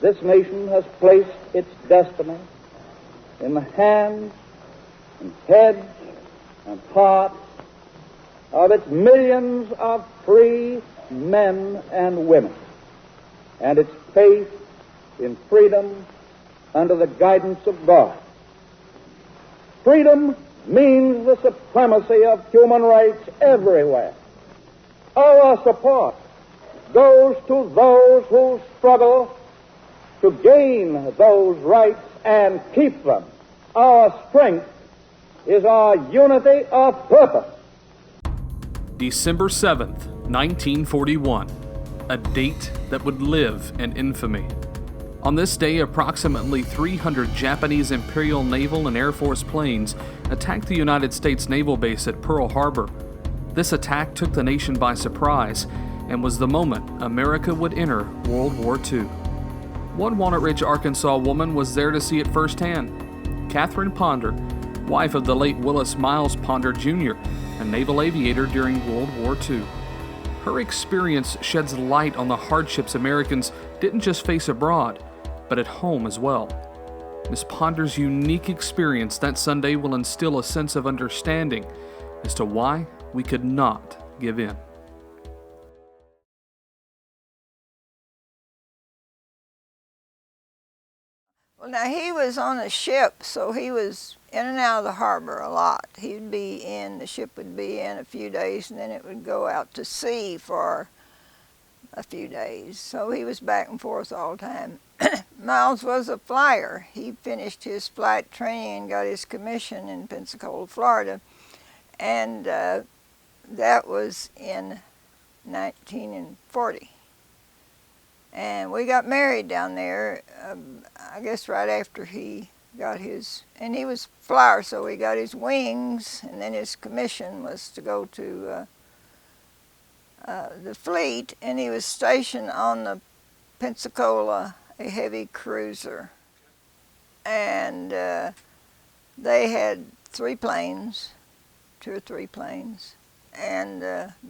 This nation has placed its destiny in the hands and heads and hearts of its millions of free men and women, and its faith in freedom under the guidance of God. Freedom means the supremacy of human rights everywhere. Our support goes to those who struggle to gain those rights and keep them. Our strength is our unity of purpose. December 7th, 1941, a date that would live in infamy. On this day, approximately 300 Japanese Imperial Naval and Air Force planes attacked the United States Naval Base at Pearl Harbor. This attack took the nation by surprise and was the moment America would enter World War II. One Walnut Ridge, Arkansas woman was there to see it firsthand. Catherine Ponder, wife of the late Willis Miles Ponder Jr., a naval aviator during World War II. Her experience sheds light on the hardships Americans didn't just face abroad, but at home as well. Ms. Ponder's unique experience that Sunday will instill a sense of understanding as to why we could not give in. Well, now, he was on a ship, so he was in and out of the harbor a lot. He'd be in, the ship would be in a few days, and then it would go out to sea for a few days. So he was back and forth all the time. Miles was a flyer. He finished his flight training and got his commission in Pensacola, Florida. And that was in 1940. And we got married down there, I guess right after he got his, and he was flyer, so he got his wings, and then his commission was to go to the fleet, and he was stationed on the Pensacola, a heavy cruiser. And they had 3 planes, 2 or 3 planes, and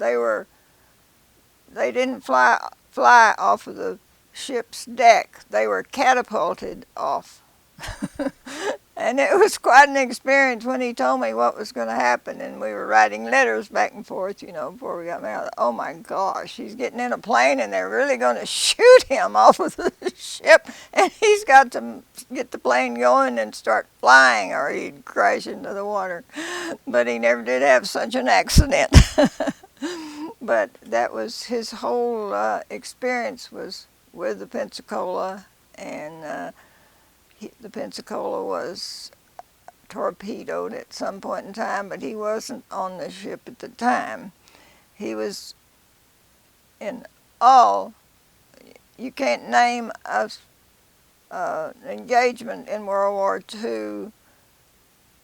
they didn't fly off of the ship's deck. They were catapulted off. And it was quite an experience when he told me what was going to happen, and we were writing letters back and forth, you know, before we got married. Oh my gosh, he's getting in a plane and they're really going to shoot him off of the ship, and he's got to get the plane going and start flying or he'd crash into the water. But he never did have such an accident. But that was his whole experience was with the Pensacola, and the Pensacola was torpedoed at some point in time, but he wasn't on the ship at the time. He was in all, you can't name an engagement in World War II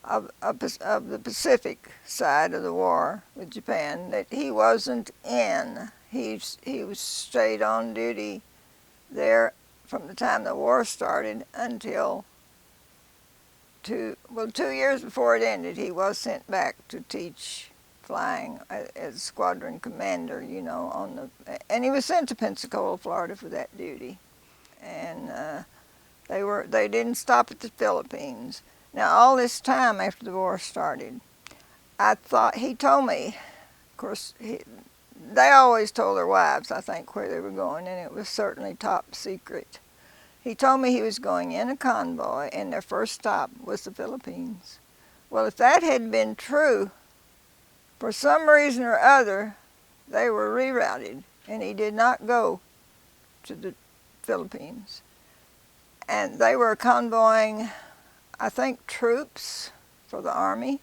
of the Pacific side of the war with Japan that he wasn't in. He was stayed on duty there from the time the war started until 2 years before it ended. He was sent back to teach flying as squadron commander, you know, and he was sent to Pensacola, Florida for that duty. And they didn't stop at the Philippines. Now, all this time after the war started, I thought, he told me, of course, they always told their wives, I think, where they were going, and it was certainly top secret. He told me he was going in a convoy, and their first stop was the Philippines. Well, if that had been true, for some reason or other, they were rerouted, and he did not go to the Philippines. And they were convoying, I think, troops for the Army,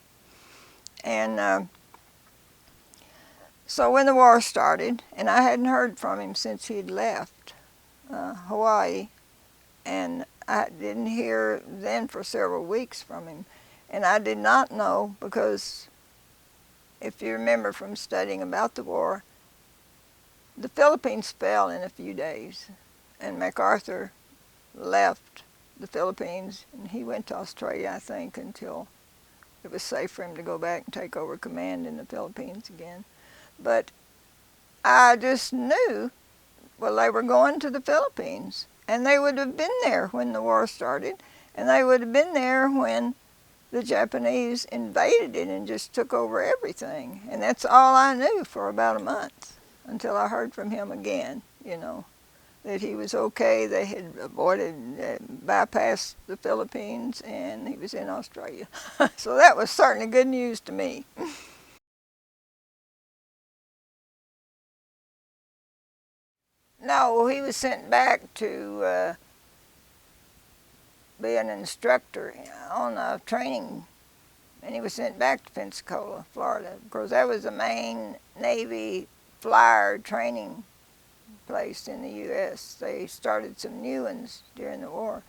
And so when the war started, and I hadn't heard from him since he'd left Hawaii, and I didn't hear then for several weeks from him. And I did not know, because if you remember from studying about the war, the Philippines fell in a few days, and MacArthur left the Philippines, and he went to Australia, I think, until it was safe for him to go back and take over command in the Philippines again. But I just knew, well, they were going to the Philippines, and they would have been there when the war started, and they would have been there when the Japanese invaded it and just took over everything. And that's all I knew for about a month, until I heard from him again, you know, that he was okay, they had avoided, bypassed the Philippines, and he was in Australia. So that was certainly good news to me. No, he was sent back to be an instructor on a training, and he was sent back to Pensacola, Florida, because that was the main Navy flyer training place in the U.S. They started some new ones during the war.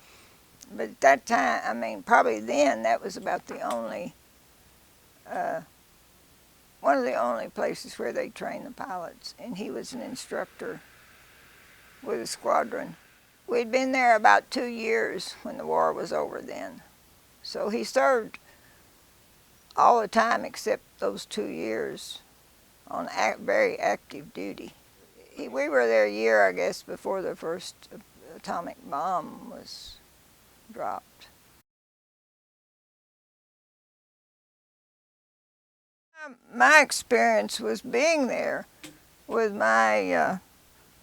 But at that time, I mean, probably then, that was about the only, one of the only places where they trained the pilots, and he was an instructor with a squadron. We'd been there about 2 years when the war was over then. So he served all the time except those 2 years on very active duty. We were there a year, I guess, before the first atomic bomb was dropped. My experience was being there with my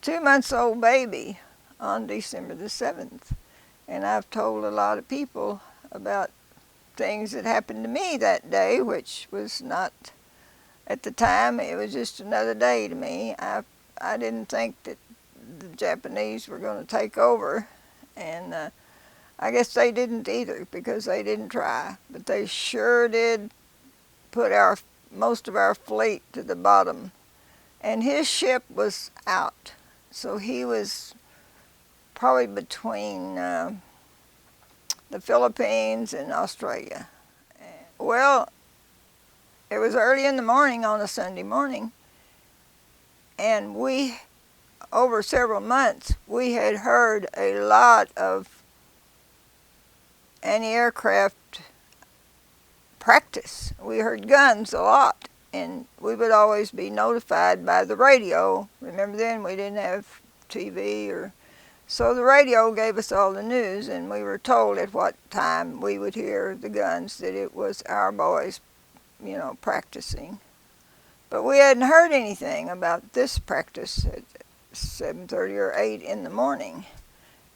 2-month-old baby on December the 7th. And I've told a lot of people about things that happened to me that day, which was not, at the time, it was just another day to me. I didn't think that the Japanese were going to take over, and I guess they didn't either, because they didn't try. But they sure did put most of our fleet to the bottom. And his ship was out, so he was probably between the Philippines and Australia. Well, it was early in the morning on a Sunday morning, and we, over several months, we had heard a lot of anti-aircraft practice. We heard guns a lot, and we would always be notified by the radio. Remember then, we didn't have TV so the radio gave us all the news, and we were told at what time we would hear the guns, that it was our boys, you know, practicing. But we hadn't heard anything about this practice at 7:30 or 8 in the morning.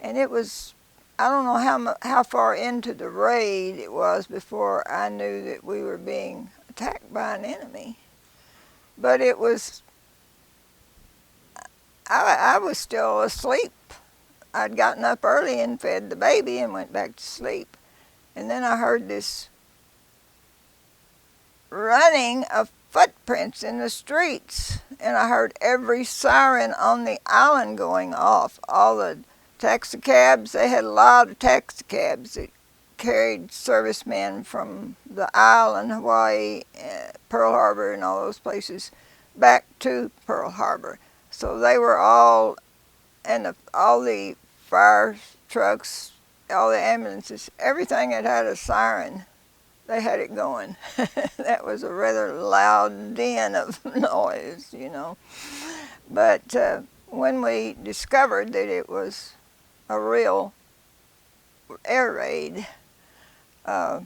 And it was, I don't know how far into the raid it was before I knew that we were being attacked by an enemy. But it was, I was still asleep. I'd gotten up early and fed the baby and went back to sleep. And then I heard this running of footprints in the streets. And I heard every siren on the island going off. All the taxicabs, they had a lot of taxicabs that carried servicemen from the island, Hawaii, Pearl Harbor, and all those places back to Pearl Harbor. So they were all, and all the fire trucks, all the ambulances, everything that had a siren, they had it going. That was a rather loud din of noise, you know. But when we discovered that it was a real air raid, that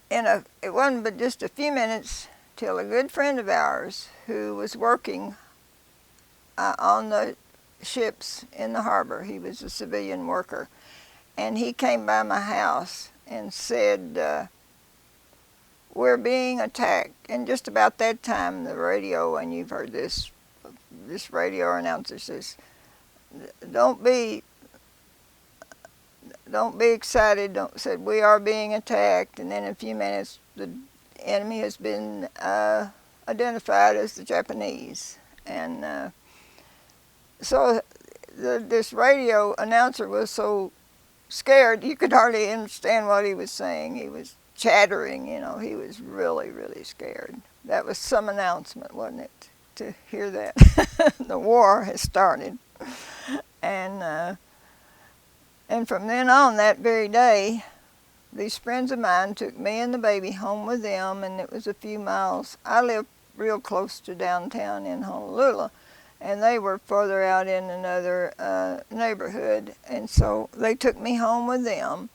it wasn't but just a few minutes till a good friend of ours who was working on the ships in the harbor, he was a civilian worker, and he came by my house and said, we're being attacked. And just about that time, the radio, and you've heard this radio announcer says, don't be don't be excited. Said we are being attacked. And then in a few minutes, the enemy has been identified as the Japanese. And so this radio announcer was so scared you could hardly understand what he was saying. He was chattering, you know. He was really, really scared. That was some announcement, wasn't it, to hear that? The war has started. And from then on, that very day, these friends of mine took me and the baby home with them, and it was a few miles. I live real close to downtown in Honolulu, and they were further out in another neighborhood, and so they took me home with them,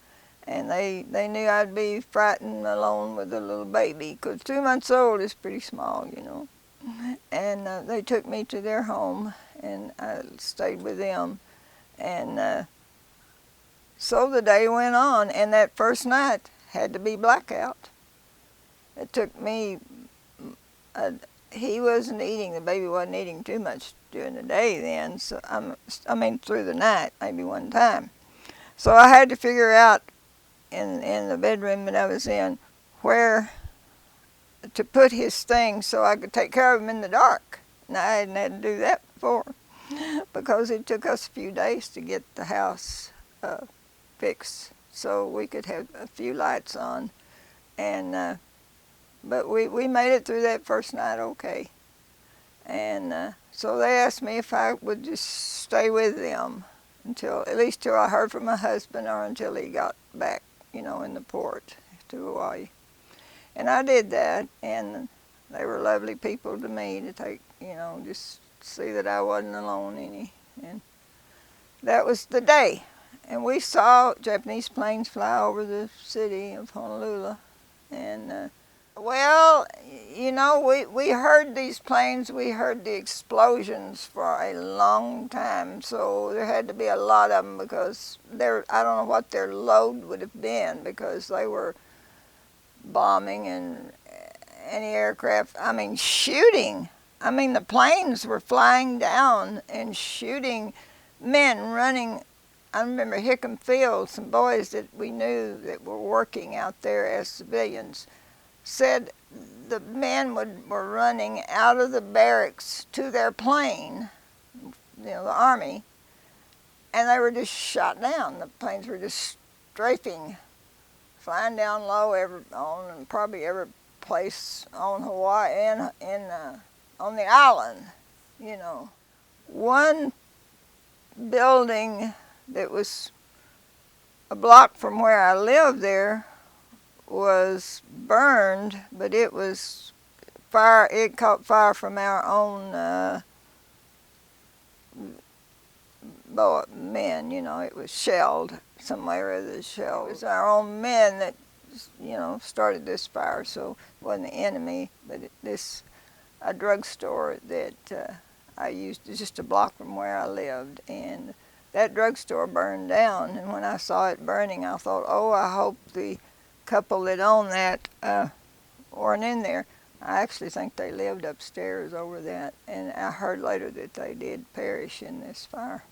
and they knew I'd be frightened alone with a little baby, because 2 months old is pretty small, you know. And they took me to their home, and I stayed with them, and so the day went on, and that first night had to be blackout. It took me, he wasn't eating, the baby wasn't eating too much during the day then, so I mean through the night, maybe one time. So I had to figure out in the bedroom that I was in where to put his things so I could take care of him in the dark. And I hadn't had to do that before because it took us a few days to get the house fixed so we could have a few lights on. And but we made it through that first night okay. And so they asked me if I would just stay with them at least till I heard from my husband or until he got back, you know, in the port to Hawaii. And I did that, and they were lovely people to me to take, you know, just see that I wasn't alone any. And that was the day. And we saw Japanese planes fly over the city of Honolulu. And, well, you know, we heard these planes, we heard the explosions for a long time. So there had to be a lot of them because I don't know what their load would have been because they were bombing and anti-aircraft, I mean shooting. I mean the planes were flying down and shooting, men running. I remember Hickam Field, some boys that we knew that were working out there as civilians, said the men were running out of the barracks to their plane, you know, the Army, and they were just shot down. The planes were just strafing, flying down low on probably every place on Hawaii and on the island, you know. One building that was a block from where I lived there was burned, but it was fire. It caught fire from our own men, you know. It was shelled. Somewhere or the shell. It was our own men that, you know, started this fire, so it wasn't the enemy, but a drugstore that I used just a block from where I lived, and that drugstore burned down. And when I saw it burning, I thought, oh, I hope the couple that owned that weren't in there. I actually think they lived upstairs over that, and I heard later that they did perish in this fire.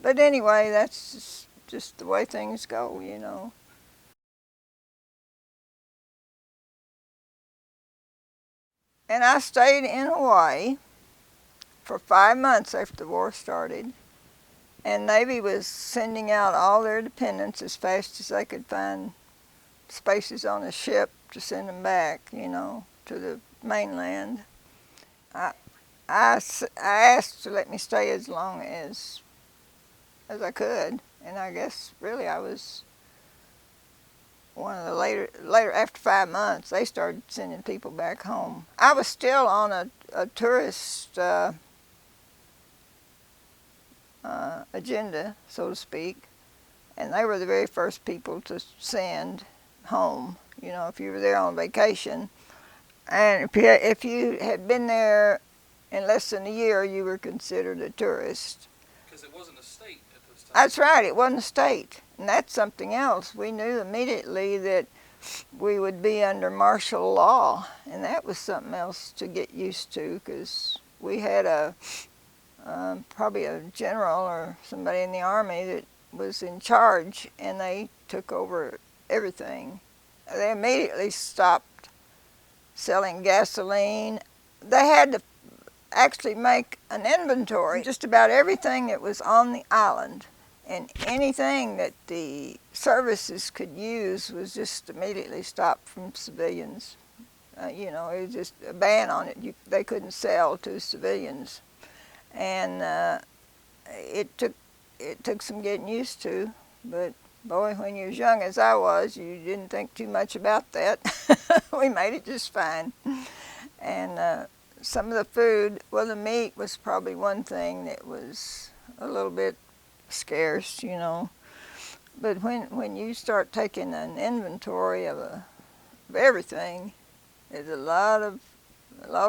But anyway, that's just the way things go, you know. And I stayed in Hawaii for 5 months after the war started. And Navy was sending out all their dependents as fast as they could find spaces on a ship to send them back, you know, to the mainland. I asked to let me stay as long as I could. And I guess really I was one of the later after 5 months, they started sending people back home. I was still on a tourist agenda, so to speak, and they were the very first people to send home, you know, if you were there on vacation. And if you had been there in less than a year, you were considered a tourist. Because it wasn't a state at this time. That's right, it wasn't a state. And that's something else. We knew immediately that we would be under martial law, and that was something else to get used to, because we had probably a general or somebody in the Army that was in charge, and they took over everything. They immediately stopped selling gasoline. They had to actually make an inventory just about everything that was on the island, and anything that the services could use was just immediately stopped from civilians. You know, it was just a ban on it. They couldn't sell to civilians, and it took some getting used to. But boy, when you're as young as I was, you didn't think too much about that. We made it just fine. And some of the food, well, the meat was probably one thing that was a little bit scarce, you know. But when you start taking an inventory of everything, there's a lot of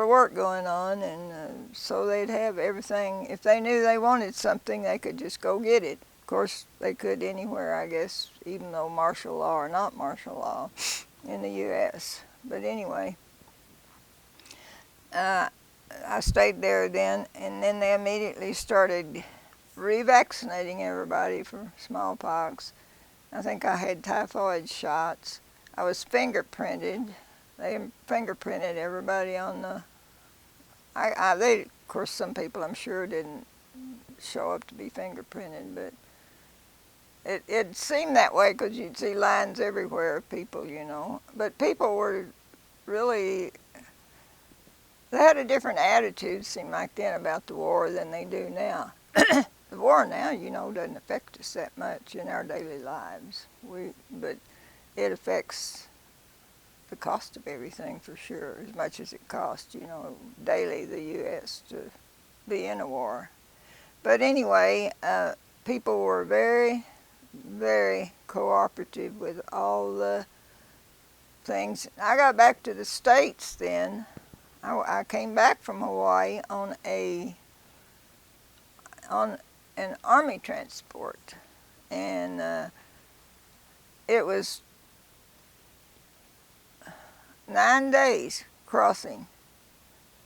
work going on, and so they'd have everything. If they knew they wanted something, they could just go get it. Of course, they could anywhere, I guess, even though martial law or not martial law in the U.S. But anyway, I stayed there then, and then they immediately started revaccinating everybody for smallpox. I think I had typhoid shots. I was fingerprinted. They fingerprinted everybody on the. They, of course, some people I'm sure didn't show up to be fingerprinted, but it seemed that way because you'd see lines everywhere of people, you know. But people were really. They had a different attitude, seemed like then, about the war than they do now. The war now, you know, doesn't affect us that much in our daily lives. But it affects the cost of everything for sure, as much as it costs, you know, daily the U.S. to be in a war. But anyway, people were very, very cooperative with all the things. I got back to the States then. I came back from Hawaii on an Army transport, and it was 9 days crossing.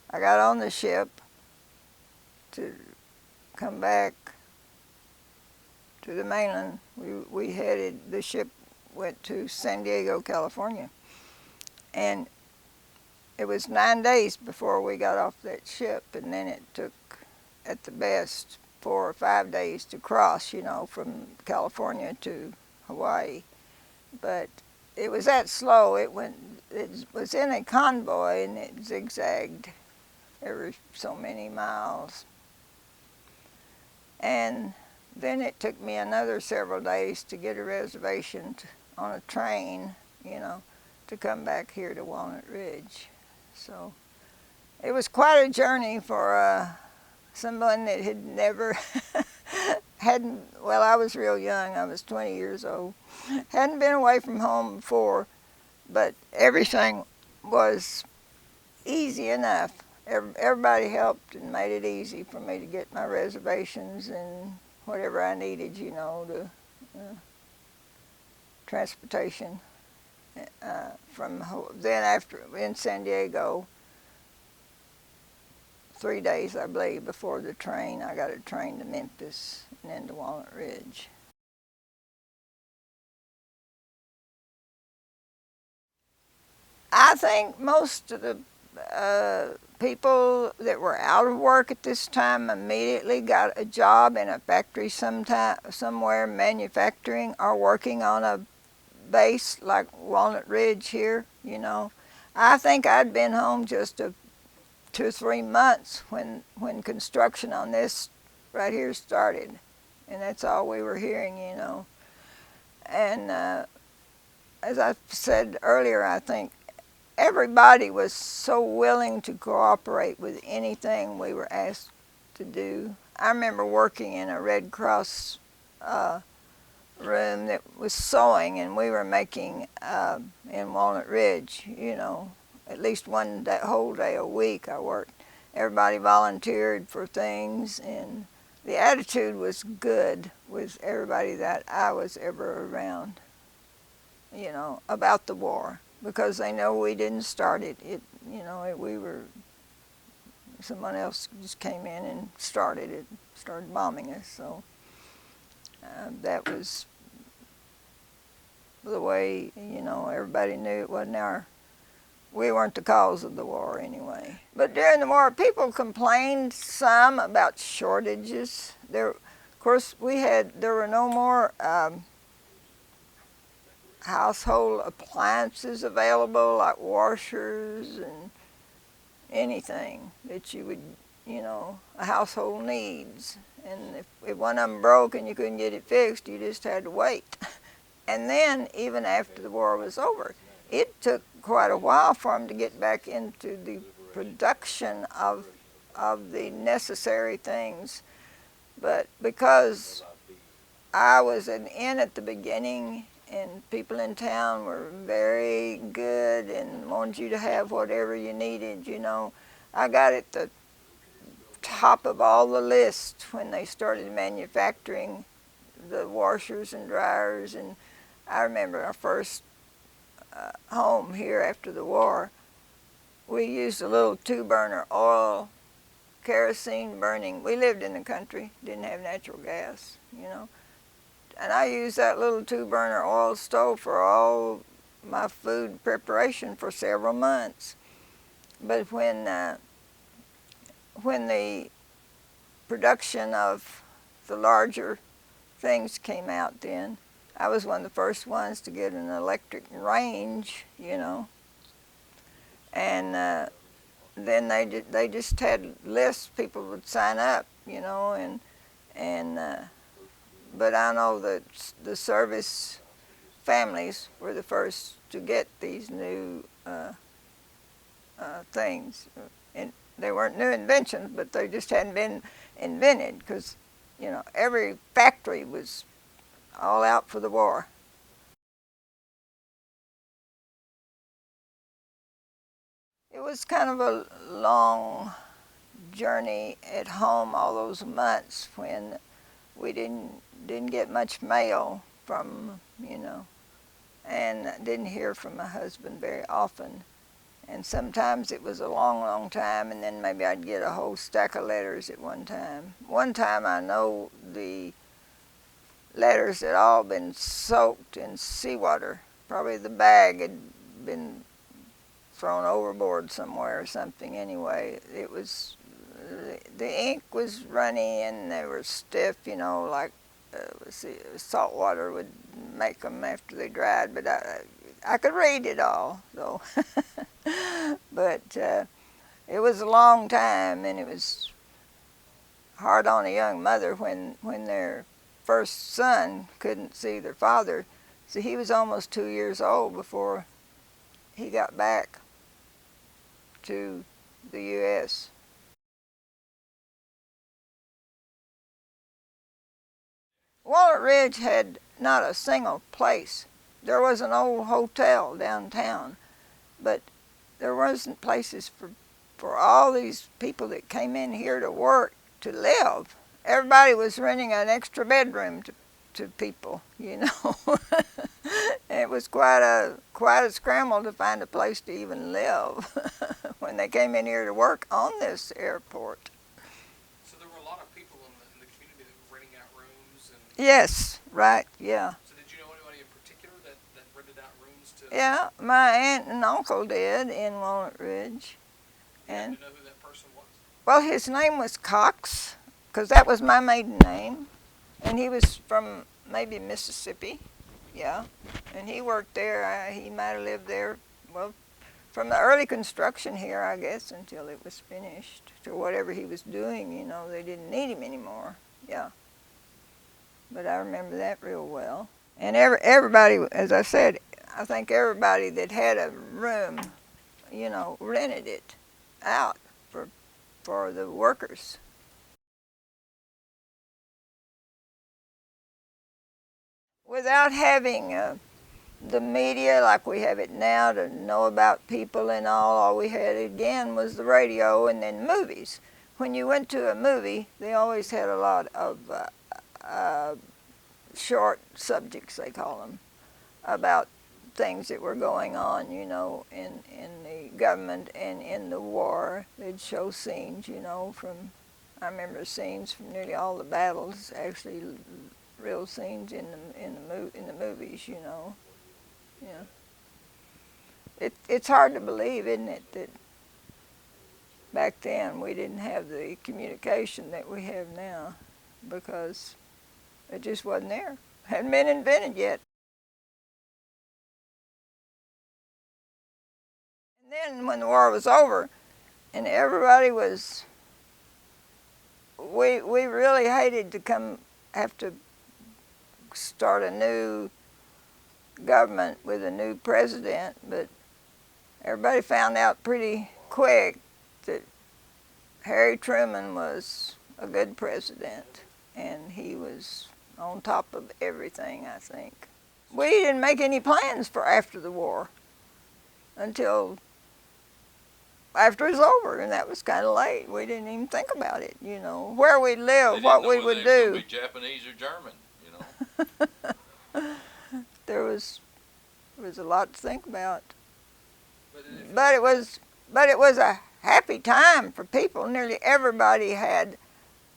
I got on the ship to come back to the mainland. The ship went to San Diego, California, and it was 9 days before we got off that ship, and then it took, at the best, 4 or 5 days to cross, you know, from California to Hawaii. But it was that slow. It was in a convoy, and it zigzagged every so many miles. And then it took me another several days to get a reservation on a train, you know, to come back here to Walnut Ridge. So it was quite a journey for someone that had never well, I was real young. I was 20 years old. Hadn't been away from home before, but everything was easy enough. Everybody helped and made it easy for me to get my reservations and whatever I needed, you know, to transportation. Then after in San Diego, 3 days, I believe, before the train, I got a train to Memphis and then to Walnut Ridge. I think most of the people that were out of work at this time immediately got a job in a factory somewhere manufacturing or working on a base like Walnut Ridge here, you know. I think I'd been home just 2 or 3 months when construction on this right here started, and that's all we were hearing, you know. And as I said earlier, I think everybody was so willing to cooperate with anything we were asked to do. I remember working in a Red Cross room that was sewing, and we were making in Walnut Ridge, you know, at least that whole day a week I worked. Everybody volunteered for things, and the attitude was good with everybody that I was ever around, you know, about the war, because they know we didn't start it. Someone else just came in and started bombing us. So That was the way, you know, everybody knew it wasn't we weren't the cause of the war anyway. But during the war, people complained some about shortages. Of course, there were no more household appliances available, like washers and anything that you would, you know, a household needs. And if one of them broke and you couldn't get it fixed, you just had to wait. And then, even after the war was over, it took quite a while for them to get back into the production of the necessary things. But because I was in at the beginning, and people in town were very good and wanted you to have whatever you needed, you know, I got at the top of all the lists when they started manufacturing the washers and dryers. And I remember our first home here after the war, we used a little 2-burner oil, kerosene burning. We lived in the country, didn't have natural gas, you know. And I used that little 2-burner oil stove for all my food preparation for several months. But when the production of the larger things came out then, I was one of the first ones to get an electric range, you know. And then they just had lists, people would sign up, you know, but I know that the service families were the first to get these new things. And they weren't new inventions, but they just hadn't been invented because, you know, every factory was all out for the war. It was kind of a long journey at home all those months when we didn't get much mail from, you know, and didn't hear from my husband very often. And sometimes it was a long, long time, and then maybe I'd get a whole stack of letters at one time. One time I know the letters had all been soaked in seawater. Probably the bag had been thrown overboard somewhere or something. Anyway, it was, the ink was runny and they were stiff, you know, like salt water would make them after they dried. But I could read it all, so. But it was a long time, and it was hard on a young mother when their first son couldn't see their father. So he was almost 2 years old before he got back to the U.S. Walnut Ridge had not a single place. There was an old hotel downtown, but there wasn't places for all these people that came in here to work to live. Everybody was renting an extra bedroom to people, you know. It was quite a scramble to find a place to even live when they came in here to work on this airport. So there were a lot of people in the community that were renting out rooms and. Yes, right, yeah. So did you know anybody in particular that rented out rooms to? Yeah, my aunt and uncle did in Walnut Ridge. And you know who that person was? Well, his name was Cox, because that was my maiden name. And he was from maybe Mississippi, yeah. And he worked there. He might have lived there, well, from the early construction here, I guess, until it was finished. To whatever he was doing, you know, they didn't need him anymore, yeah. But I remember that real well. And everybody, as I said, I think everybody that had a room, you know, rented it out for the workers. Without having the media like we have it now to know about people and all we had again was the radio and then movies. When you went to a movie, they always had a lot of short subjects, they call them, about things that were going on, you know, in the government and in the war. They'd show scenes, you know, I remember scenes from nearly all the battles actually real scenes in the movies, you know. Yeah. It's hard to believe, isn't it, that back then we didn't have the communication that we have now, because it just wasn't there. Hadn't been invented yet. And then when the war was over, and everybody was, we really hated to have to start a new government with a new president, but everybody found out pretty quick that Harry Truman was a good president, and he was on top of everything, I think. We didn't make any plans for after the war until after it was over, and that was kind of late. We didn't even think about it, you know, where we'd live, what we would do. Be Japanese or German, you know. There was a lot to think about, but it was a happy time for people. Nearly everybody had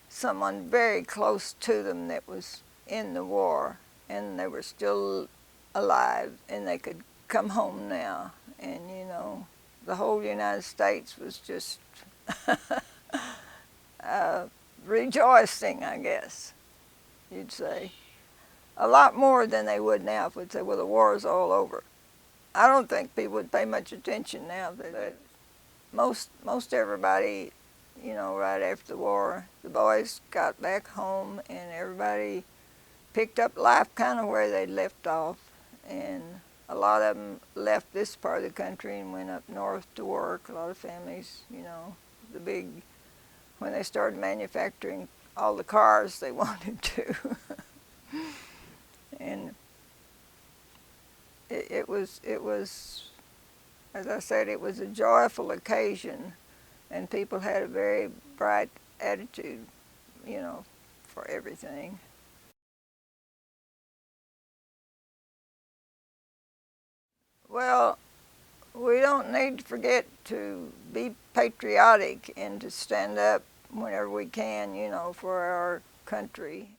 someone very close to them that was in the war, and they were still alive, and they could come home now. And you know, the whole United States was just rejoicing, I guess you'd say. A lot more than they would now if we'd say, well, the war is all over. I don't think people would pay much attention now. But most everybody, you know, right after the war, the boys got back home, and everybody picked up life kind of where they'd left off. And a lot of them left this part of the country and went up north to work. A lot of families, you know, when they started manufacturing all the cars they wanted to. And it was, as I said, it was a joyful occasion, and people had a very bright attitude, you know, for everything. Well, we don't need to forget to be patriotic and to stand up whenever we can, you know, for our country.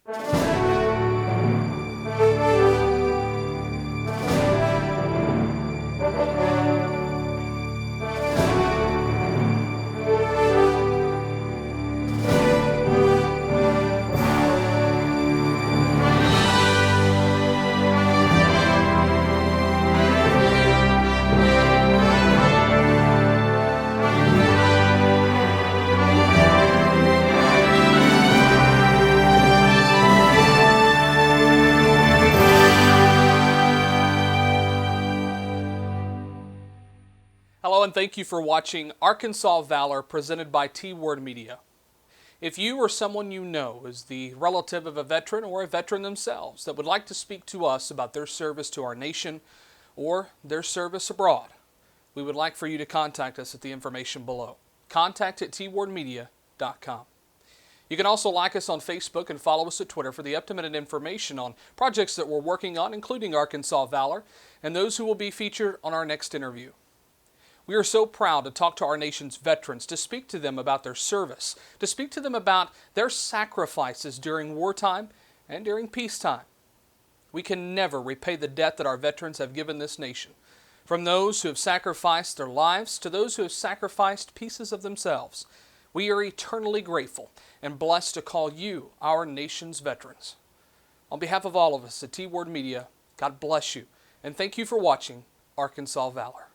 Hello and thank you for watching Arkansas Valor presented by T-Word Media. If you or someone you know is the relative of a veteran or a veteran themselves that would like to speak to us about their service to our nation or their service abroad, we would like for you to contact us at the information below. contact@twordmedia.com. You can also like us on Facebook and follow us at Twitter for the up-to-minute information on projects that we're working on, including Arkansas Valor, and those who will be featured on our next interview. We are so proud to talk to our nation's veterans, to speak to them about their service, to speak to them about their sacrifices during wartime and during peacetime. We can never repay the debt that our veterans have given this nation, from those who have sacrificed their lives to those who have sacrificed pieces of themselves. We are eternally grateful and blessed to call you our nation's veterans. On behalf of all of us at T-Word Media, God bless you, and thank you for watching Arkansas Valor.